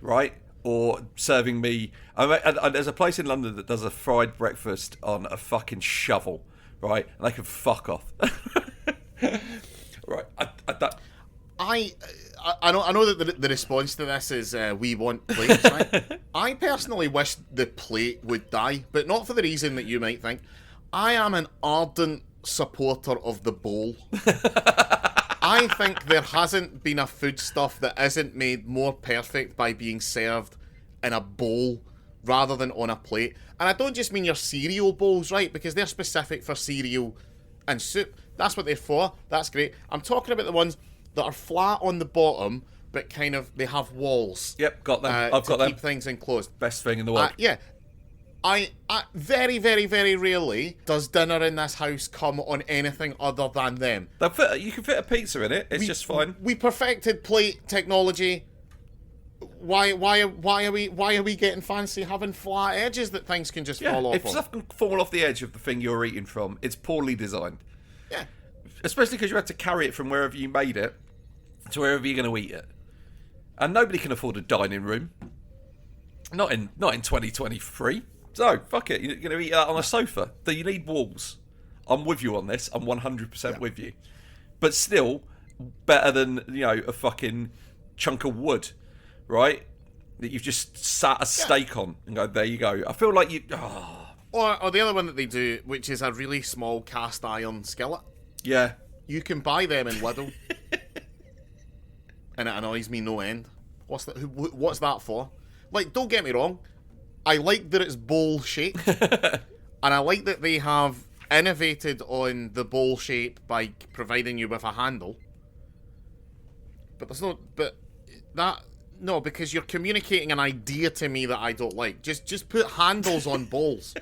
right? Or serving me... there's a place in London that does a fried breakfast on a fucking shovel, right? And they can fuck off. Right, I know that the response to this is we want plates, right? I personally wish the plate would die, but not for the reason that you might think. I am an ardent supporter of the bowl. I think there hasn't been a foodstuff that isn't made more perfect by being served in a bowl rather than on a plate. And I don't just mean your cereal bowls, right? Because they're specific for cereal and soup. That's what they're for. That's great. I'm talking about the ones that are flat on the bottom, but kind of, they have walls. Yep, got them. I've got them. To keep things enclosed. Best thing in the world. Yeah. I very, very, very rarely does dinner in this house come on anything other than them. You can fit a pizza in it. It's just fine. We perfected plate technology. Why are we getting fancy having flat edges that things can just fall off if on? stuff can fall off the edge of the thing you're eating from, it's poorly designed. Yeah. Especially because you had to carry it from wherever you made it to wherever you're going to eat it. And nobody can afford a dining room. Not in 2023. So, fuck it. You're going to eat that on a sofa. Do you need walls? I'm with you on this. I'm 100% with you. But still, better than, a fucking chunk of wood, right? That you've just sat a steak on and go, there you go. I feel like you... Oh. Or the other one that they do, which is a really small cast iron skillet. Yeah. You can buy them in Lidl. And it annoys me no end. What's that for? Like, don't get me wrong. I like that it's bowl shaped. And I like that they have innovated on the bowl shape by providing you with a handle. But because you're communicating an idea to me that I don't like. Just put handles on bowls.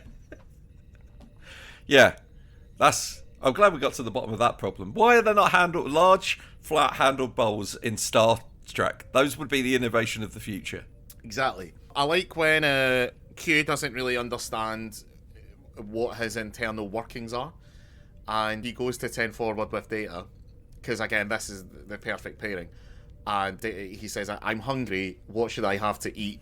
Yeah. I'm glad we got to the bottom of that problem. Why are there not large, flat-handled bowls in Star Trek? Those would be the innovation of the future. Exactly. I like when Q doesn't really understand what his internal workings are, and he goes to 10 forward with Data, because again, this is the perfect pairing. And he says, I'm hungry, what should I have to eat?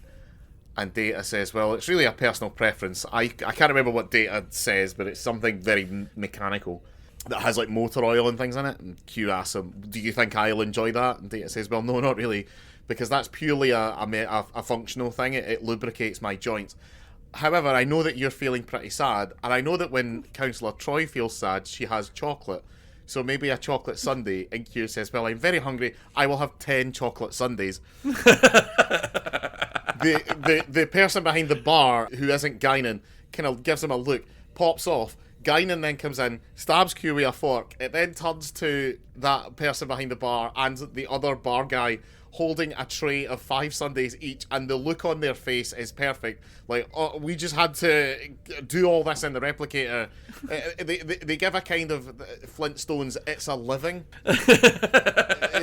And Data says, well, it's really a personal preference. I can't remember what Data says, but it's something very mechanical that has like motor oil and things in it. And Q asks him, do you think I'll enjoy that? And Data says, well, no, not really, because that's purely a functional thing. It lubricates my joints. However, I know that you're feeling pretty sad, and I know that when Councillor Troy feels sad, she has chocolate. So maybe a chocolate sundae, and Q says, well, I'm very hungry, I will have 10 chocolate sundaes. The person behind the bar, who isn't Guinan, kind of gives him a look, pops off. Guinan then comes in, stabs Q with a fork. It then turns to that person behind the bar and the other bar guy holding a tray of 5 sundaes each, and the look on their face is perfect. Like, oh, we just had to do all this in the replicator. They give a kind of Flintstones, it's a living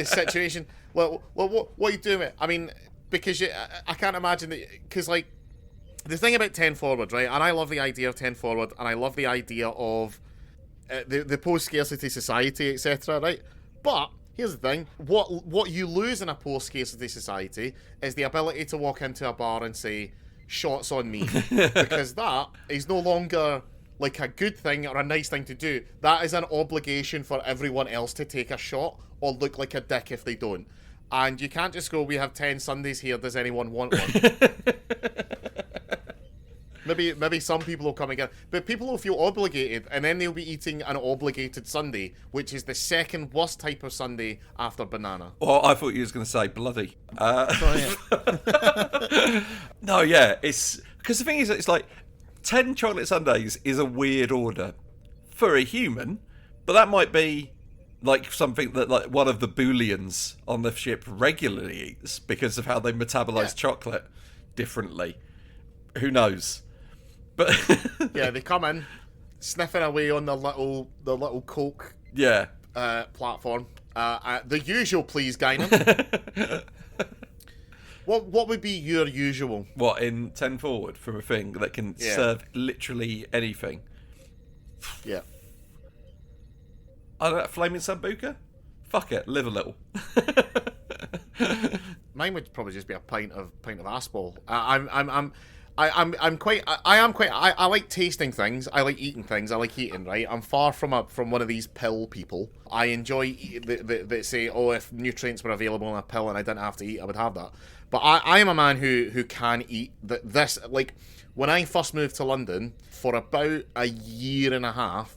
situation. Well, what are you doing? I mean, because I can't imagine that, because, like, the thing about 10 Forward, right, and I love the idea of 10 Forward, and I love the idea of the post-scarcity society, etc., right? But here's the thing, what you lose in a post-scarcity society is the ability to walk into a bar and say, shots on me, because that is no longer like a good thing or a nice thing to do. That is an obligation for everyone else to take a shot or look like a dick if they don't. And you can't just go, we have 10 Sundays here, does anyone want one? Maybe some people will come again, but people will feel obligated, and then they'll be eating an obligated sundae, which is the second worst type of sundae after banana. Oh, I thought you was going to say bloody. Oh, yeah. No, yeah, it's because the thing is, it's like 10 chocolate sundaes is a weird order for a human, but that might be like something that like one of the Booleans on the ship regularly eats because of how they metabolize chocolate differently. Who knows? But yeah, they come in sniffing away on the little Coke platform. The usual, please, Guinan. What would be your usual? What, in 10 Forward from a thing that can serve literally anything? Yeah. I don't know, Flaming Sambuca? Fuck it, live a little. Mine would probably just be a pint of Aspal. I like tasting things. I like eating things. I like eating, right? I'm far from one of these pill people. I enjoy that say, oh, if nutrients were available in a pill and I didn't have to eat, I would have that. But I am a man who can eat this. Like, when I first moved to London, for about a year and a half,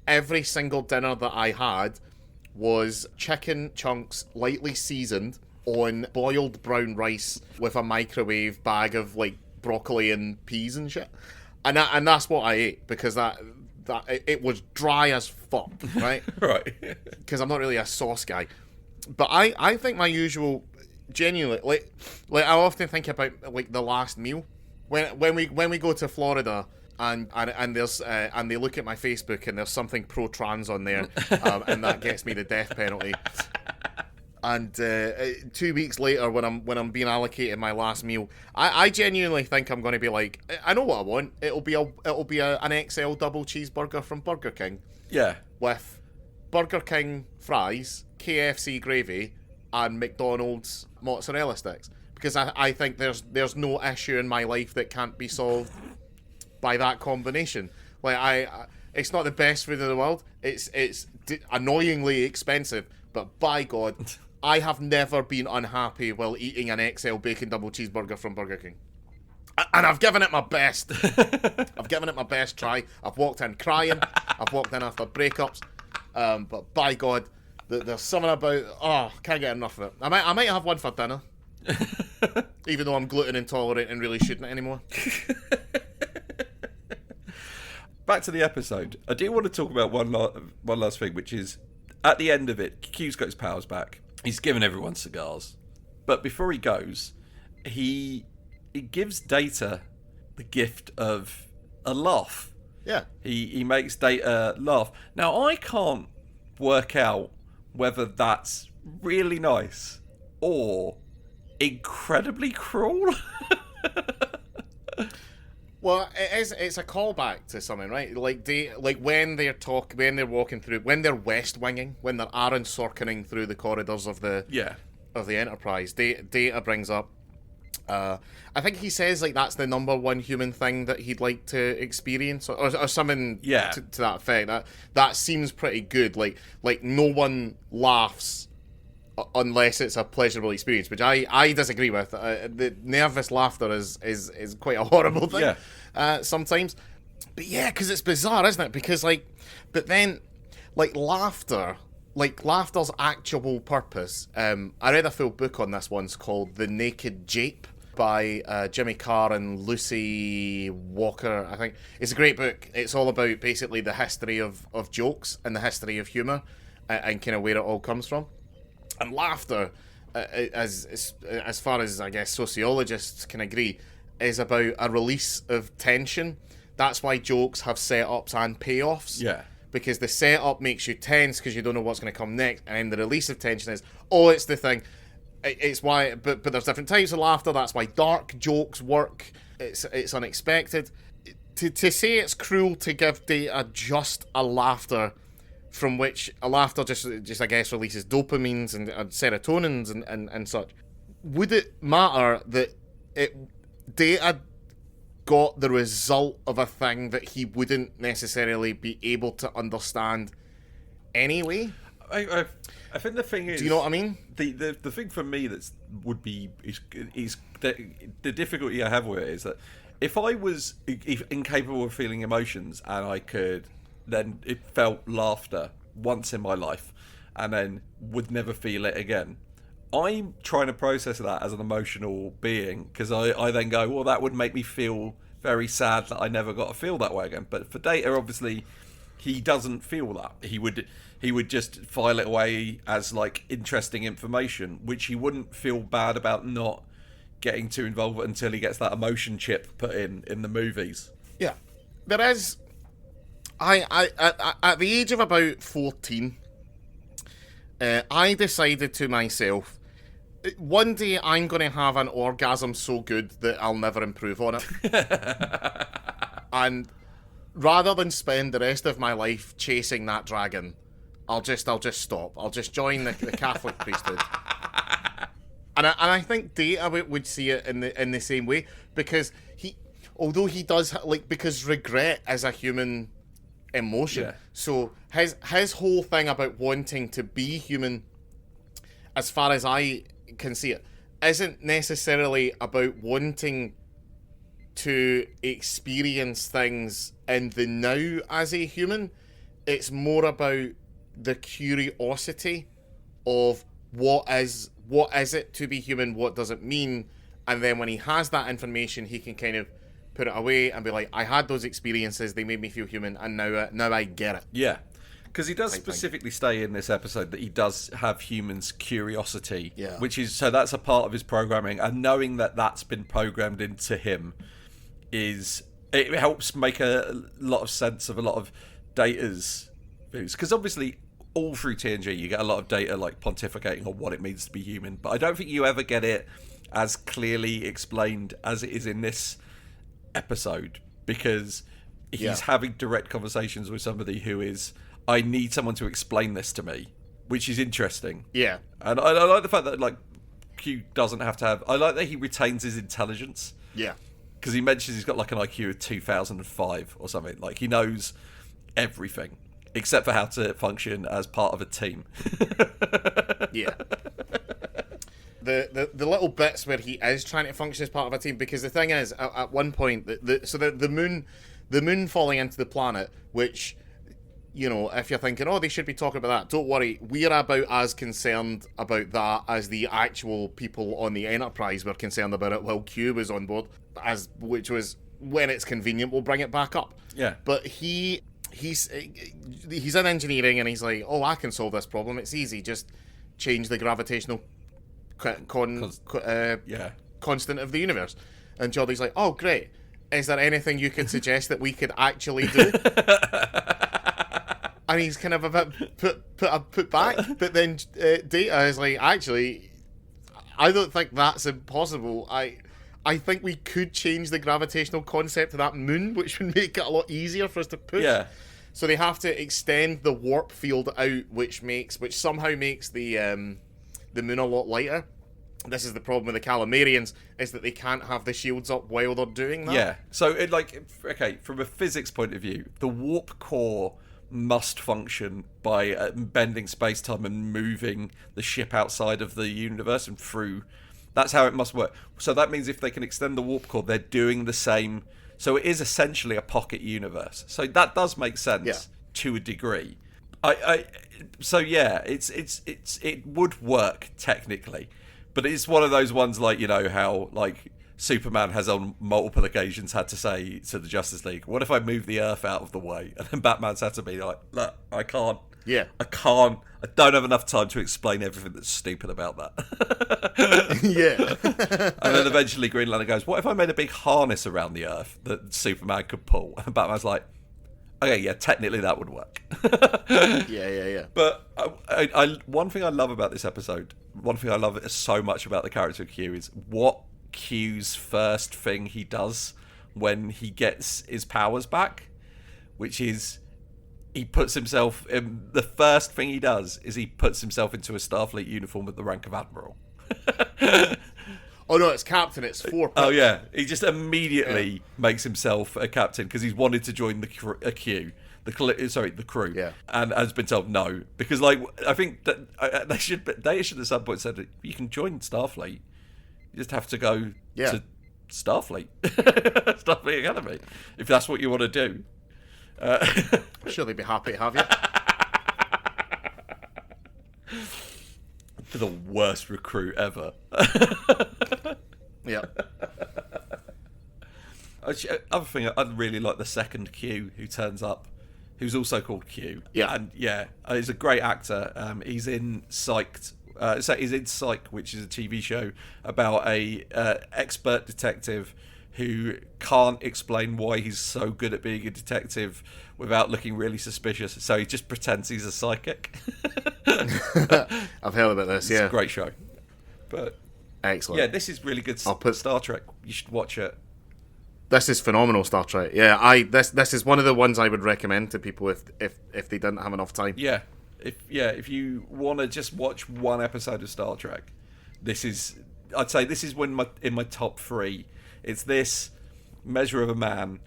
every single dinner that I had was chicken chunks, lightly seasoned, on boiled brown rice with a microwave bag of, like, broccoli and peas and shit. And that's what I ate, because that it was dry as fuck, right? Right. Because I'm not really a sauce guy. But I think my usual, genuinely, like I often think about, like, the last meal. When we go to Florida, and there's and they look at my Facebook and there's something pro-trans on there, and that gets me the death penalty. And 2 weeks later, when I'm being allocated my last meal, I genuinely think I'm going to be like, I know what I want. It'll be an XL double cheeseburger from Burger King. Yeah. With Burger King fries, KFC gravy, and McDonald's mozzarella sticks. Because I think there's no issue in my life that can't be solved by that combination. Like, it's not the best food in the world. It's annoyingly expensive, but by God, I have never been unhappy while eating an XL bacon double cheeseburger from Burger King. And I've given it my best. I've given it my best try. I've walked in crying. I've walked in after breakups. But by God, there's something about, can't get enough of it. I might have one for dinner. Even though I'm gluten intolerant and really shouldn't anymore. Back to the episode. I do want to talk about one last thing, which is, at the end of it, Q's got his powers back. He's given everyone cigars. But before he goes, he gives Data the gift of a laugh. Yeah. He makes Data laugh. Now, I can't work out whether that's really nice or incredibly cruel. Well, it's a callback to something, right? Like when they're walking through, when they're west winging, when they're Aaron Sorkining through the corridors of the Enterprise. Data brings up, I think he says, like, that's the number one human thing that he'd like to experience, or something to that effect. That seems pretty good. Like no one laughs unless it's a pleasurable experience, which I disagree with. The nervous laughter is quite a horrible thing sometimes. But yeah, because it's bizarre, isn't it? Because but then laughter's actual purpose. I read a full book on this once called The Naked Jape by Jimmy Carr and Lucy Walker, I think. It's a great book. It's all about basically the history of jokes and the history of humour and kind of where it all comes from. And laughter, as far as I guess sociologists can agree, is about a release of tension. That's why jokes have setups and payoffs. Yeah. Because the setup makes you tense because you don't know what's going to come next, and then the release of tension is, oh, it's the thing. It's why, but there's different types of laughter. That's why dark jokes work. It's unexpected. To say it's cruel to give Data just a laughter, from which a laughter just I guess releases dopamines and serotonins and such. Would it matter that Data got the result of a thing that he wouldn't necessarily be able to understand anyway? I think the thing is, do you know what I mean? The thing for me is the difficulty I have with it is that if I was incapable of feeling emotions and then it felt laughter once in my life and then would never feel it again, I'm trying to process that as an emotional being, because I then go, well, that would make me feel very sad that I never got to feel that way again. But for Data, obviously, he doesn't feel that. He would just file it away as interesting information, which he wouldn't feel bad about not getting too involved until he gets that emotion chip put in the movies. Yeah, there is. I at the age of about 14, I decided to myself, one day I'm going to have an orgasm so good that I'll never improve on it. And rather than spend the rest of my life chasing that dragon, I'll just stop. I'll just join the Catholic priesthood. And I think Data would see it in the same way, because although he does because regret is a human emotion. Yeah. So his whole thing about wanting to be human, as far as I can see it, isn't necessarily about wanting to experience things in the now as a human. It's more about the curiosity of what is it to be human, what does it mean, and then when he has that information, he can kind of put it away and be like, I had those experiences, they made me feel human, and now I get it. Yeah. Because he does specifically say in this episode that he does have humans' curiosity, which is, so that's a part of his programming, and knowing that that's been programmed into him it helps make a lot of sense of a lot of Data's views. Because obviously, all through TNG, you get a lot of Data pontificating on what it means to be human, but I don't think you ever get it as clearly explained as it is in this episode, because he's having direct conversations with somebody who is, I need someone to explain this to me, which is interesting. Yeah. And I like the fact that Q doesn't have to have, I like that he retains his intelligence. Yeah. Because he mentions he's got an IQ of 2005 or something. He knows everything except for how to function as part of a team. Yeah. The little bits where he is trying to function as part of a team, because the thing is, at one point, the moon falling into the planet, which, if you're thinking, oh, they should be talking about that, don't worry, we're about as concerned about that as the actual people on the Enterprise were concerned about it while Q was on board, which was, when it's convenient, we'll bring it back up. Yeah. But he's in engineering, and he's like, oh, I can solve this problem, it's easy, just change the gravitational constant of the universe. And Geordie's like, oh, great, is there anything you could suggest that we could actually do? And he's kind of a bit put back, but then Data is like, actually, I don't think that's impossible. I think we could change the gravitational concept of that moon, which would make it a lot easier for us to push. Yeah. So they have to extend the warp field out, which somehow makes the moon a lot lighter. This is the problem with the Calamarians, is that they can't have the shields up while they're doing that. Yeah. So from a physics point of view, the warp core must function by bending space-time and moving the ship outside of the universe and through. That's how it must work. So that means if they can extend the warp core, they're doing the same. So it is essentially a pocket universe. So that does make sense to a degree. So yeah, it would work technically, but it's one of those ones like, you know, how like Superman has on multiple occasions had to say to the Justice League, "What if I move the Earth out of the way?" And then Batman's had to be like, "Look, I can't. Yeah, I can't. I don't have enough time to explain everything that's stupid about that." yeah. And then eventually Green Lantern goes, "What if I made a big harness around the Earth that Superman could pull?" And Batman's like, "Okay, yeah, technically that would work." Yeah. But I one thing I love about this episode, one thing I love so much about the character of Q is what Q's first thing he does when he gets his powers back, which is he puts himself in, the first thing he does is he puts himself into a Starfleet uniform at the rank of Admiral. Oh no, it's captain. It's 4. Oh yeah, he just immediately makes himself a captain because he's wanted to join the Q, the crew. Yeah, and has been told no because, like, I think that they should at some point said you can join Starfleet. You just have to go to Starfleet, Starfleet Academy, if that's what you want to do. I'm sure they'd be happy to have you. For the worst recruit ever. Yeah. Other thing, I really like the second Q who turns up, who's also called Q. Yeah. And yeah, he's a great actor. He's in Psyched. So he's in Psych, which is a TV show about a expert detective who can't explain why he's so good at being a detective without looking really suspicious. So he just pretends he's a psychic. I've heard about this. It's a great show. But excellent. yeah, this is really good. Star Trek. You should watch it. This is phenomenal, Star Trek. Yeah, this is one of the ones I would recommend to people if they didn't have enough time. Yeah, if you want to just watch one episode of Star Trek, I'd say this is in my top 3. It's this, Measure of a Man,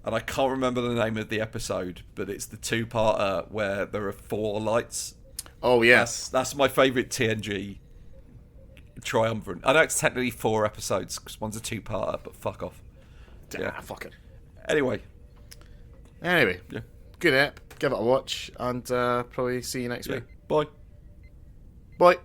and I can't remember the name of the episode, but it's the 2-parter where there are 4 lights. Oh yes, that's my favourite TNG triumvirate. I know it's technically 4 episodes because one's a 2-parter, but fuck off. Yeah, fuck it. Anyway, yeah. Good app. Give it a watch, and probably see you next week. Bye. Bye.